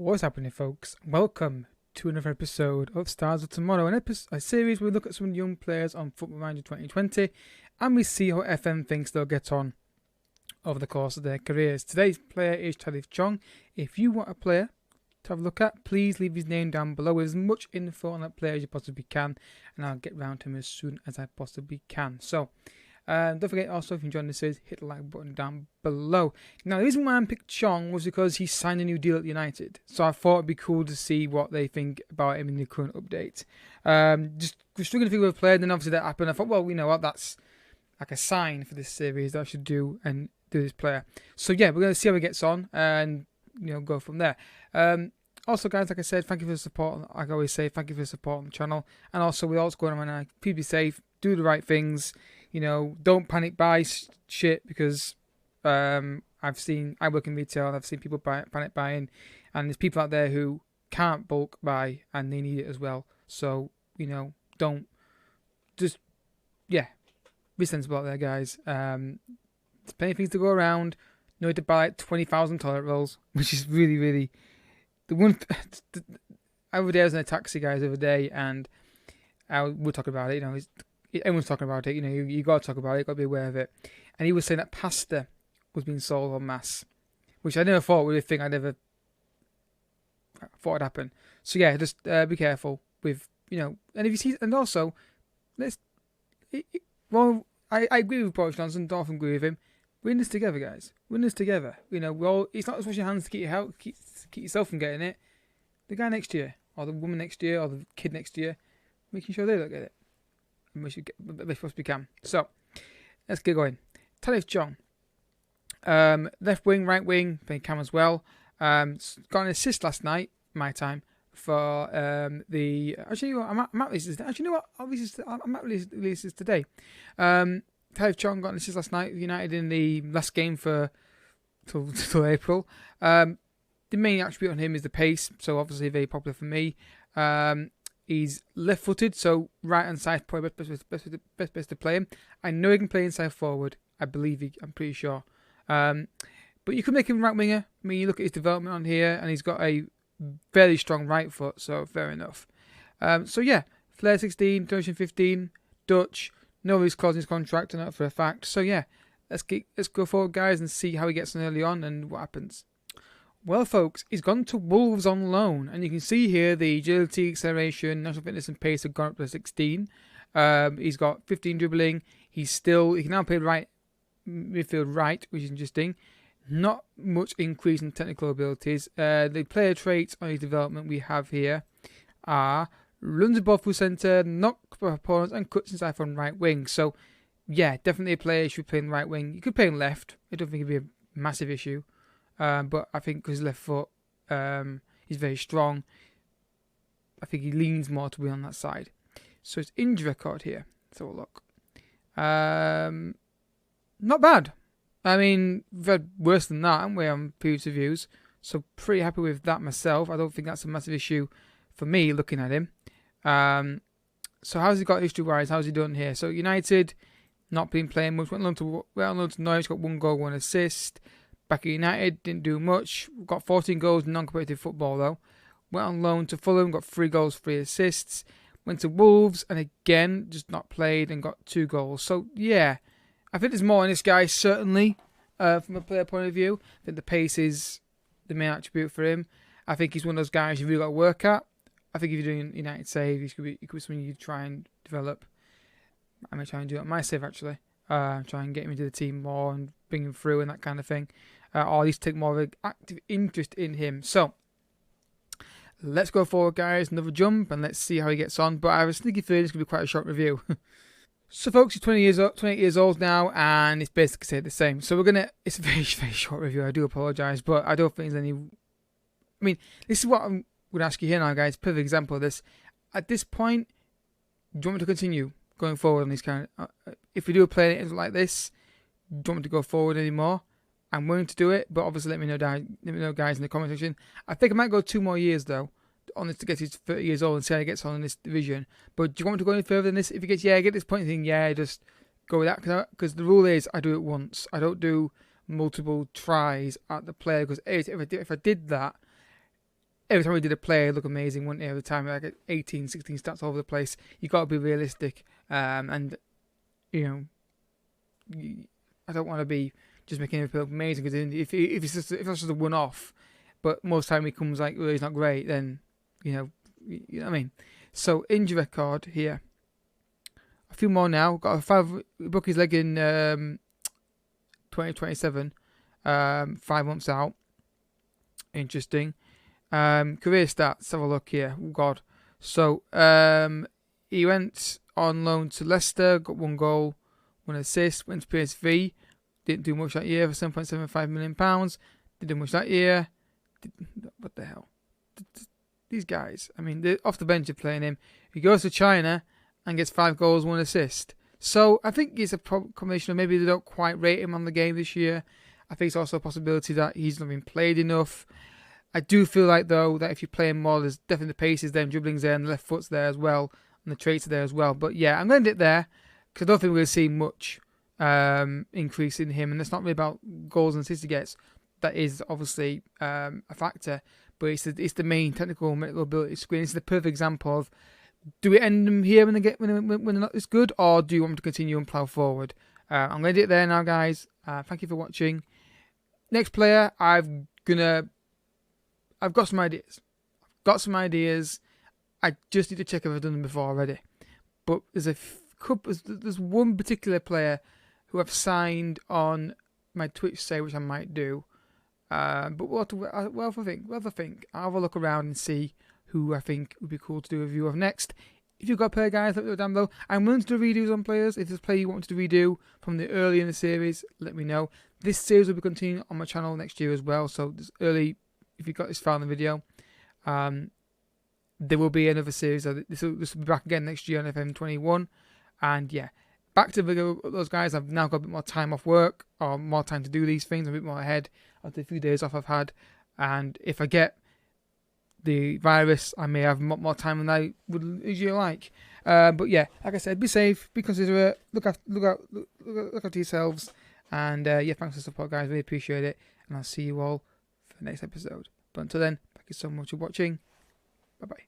What's happening, folks? Welcome to another episode of Stars of Tomorrow, a series where we look at some young players on Football Manager 2020 and we see how FM thinks they'll get on over the course of their careers. Today's player is Tahith Chong. If you want a player to have a look at, please leave his name down below with as much info on that player as you possibly can, and I'll get round to him as soon as I possibly can. So, don't forget also, if you enjoyed the series, hit the like button down below. Now, the reason why I picked Chong was because he signed a new deal at United. So I thought it'd be cool to see what they think about him in the current update. Just struggling to think of a player, then obviously that happened. I thought, well, you know what, that's like a sign for this series that I should do this player. So yeah, we're going to see how he gets on and, go from there. Also, guys, like I said, thank you for the support. Like I always say, thank you for the support on the channel. And also, with all that's going on right now, please be safe, do the right things. Don't panic buy shit, because I work in retail and I've seen people panic buying, and there's people out there who can't bulk buy and they need it as well. So, don't be sensible out there, guys. There's plenty of things to go around. No need to buy 20,000 toilet rolls, which is really, really the one. The other day I was in a taxi, guys, the other day, and we'll talk about it. Everyone's talking about it. You got to talk about it. You got to be aware of it. And he was saying that pasta was being sold en masse, which I never thought would be a thing. I never thought would happen. So yeah, just be careful with And if you see, and also I agree with Boris Johnson. Don't often agree with him. We're in this together, guys. We're in this together. It's not just washing your hands to keep yourself from getting it. The guy next year, or the woman next year, or the kid next year, making sure they don't get it. And we should get the best possibly can. So let's get going. Tahith Chong, left wing, right wing, playing cam as well. Got an assist last night, my time, for the. Actually, I'm at releases. Actually, you know what? I'm at releases today. Tahith Chong got an assist last night with United in the last game for till April. The main attribute on him is the pace, so obviously very popular for me. He's left-footed, so right-hand side is probably best place to play him. I know he can play inside forward. I'm pretty sure. But you could make him right winger. I mean, you look at his development on here, and he's got a very strong right foot, so fair enough. So yeah, Flair 16, Donation 15, Dutch. No, he's closing his contract, and that for a fact. So yeah, let's go forward, guys, and see how he gets on early on and what happens. Well, folks, he's gone to Wolves on loan, and you can see here the agility, acceleration, national fitness, and pace have gone up to 16. He's got 15 dribbling. He can now play midfield right, which is interesting. Not much increase in technical abilities. The player traits on his development we have here are runs the ball through centre, knock opponents, and cuts inside from right wing. So, yeah, definitely a player who should play in right wing. You could play in left. I don't think it'd be a massive issue. But I think because his left foot, he's very strong. I think he leans more to be on that side. So his injury record here. Let's have a look. Not bad. I mean, we've had worse than that, haven't we, on previous reviews? So pretty happy with that myself. I don't think that's a massive issue for me looking at him. So how's he got history-wise? How's he done here? So United, not been playing much. Went on to Norwich, got 1 goal, 1 assist. Back at United, didn't do much. Got 14 goals in non-competitive football, though. Went on loan to Fulham, got 3 goals, 3 assists. Went to Wolves, and again, just not played and got 2 goals. So, yeah, I think there's more in this guy, certainly, from a player point of view. I think the pace is the main attribute for him. I think he's one of those guys you've really got to work at. I think if you're doing United save, it could be something you try and develop. I may try and do it on my save, actually. Try and get him into the team more and bring him through and that kind of thing. Or at least take more of an active interest in him. So, let's go forward, guys. Another jump, and let's see how he gets on. But I have a sneaky feeling it's going to be quite a short review. So, folks, he's 28 years old now, and it's basically stayed the same. So, it's a very, very short review. I do apologise, but I don't think there's any. I mean, this is what I'm going to ask you here now, guys. Perfect example of this. At this point, do you want me to continue going forward on these kind of. If we do a play like this, do you want me to go forward anymore? I'm willing to do it, but obviously let me know, guys, in the comment section. I think I might go 2 more years, though, on this to get to 30 years old and see how he gets on in this division. But do you want me to go any further than this? If he gets, get this point thing, just go with that. Because the rule is I do it once. I don't do multiple tries at the player. Because if I did that, every time we did a play, it looked amazing, wouldn't it? Every time, like 18, 16 stats all over the place. You got to be realistic, and you know, I don't want to be just making him feel amazing, because if it's just a one-off, but most time he comes like, well, he's not great, then you know what I mean. So injury record here, a few more now. Got a 5 broke his leg in 2027, 5 months out. Interesting. Career stats, have a look here. Oh God. So he went on loan to Leicester, got 1 goal, 1 assist, went to PSV, didn't do much that year for £7.75 million. Didn't do much that year. What the hell? These guys, I mean, they're off the bench, they're playing him. He goes to China and gets 5 goals, 1 assist. So I think it's a combination of maybe they don't quite rate him on the game this year. I think it's also a possibility that he's not been played enough. I do feel like, though, that if you play him more, there's definitely the pace is there, and dribbling's there, and the left foot's there as well, and the traits are there as well. But yeah, I'm going to end it there, because I don't think we're going to see much increase in him, and it's not really about goals and assists he gets. That is obviously a factor, but it's the main technical and mental ability screen. It's the perfect example of, do we end them here when they're not this good, or do you want them to continue and plough forward? I'm going to end it there now, guys. Thank you for watching. Next player, I've got some ideas. I just need to check if I've done them before already. But there's one particular player who I've signed on my Twitch site, which I might do. But we'll have a think. I'll have a look around and see who I think would be cool to do a review of next. If you've got a player, guys, let me know down below. I'm willing to do redos on players. If there's a player you want me to redo from the early in the series, let me know. This series will be continuing on my channel next year as well. So this early, if you got this far in the video, there will be another series. This will be back again next year on FM21. And yeah, back to the video. Those guys, I've now got a bit more time off work, or more time to do these things. I'm a bit more ahead of the few days off I've had. And if I get the virus, I may have more time than I would usually like. But yeah, like I said, be safe, be considerate, look after yourselves, and yeah, thanks for the support, guys. Really appreciate it, and I'll see you all for the next episode. But until then, thank you so much for watching. Bye bye.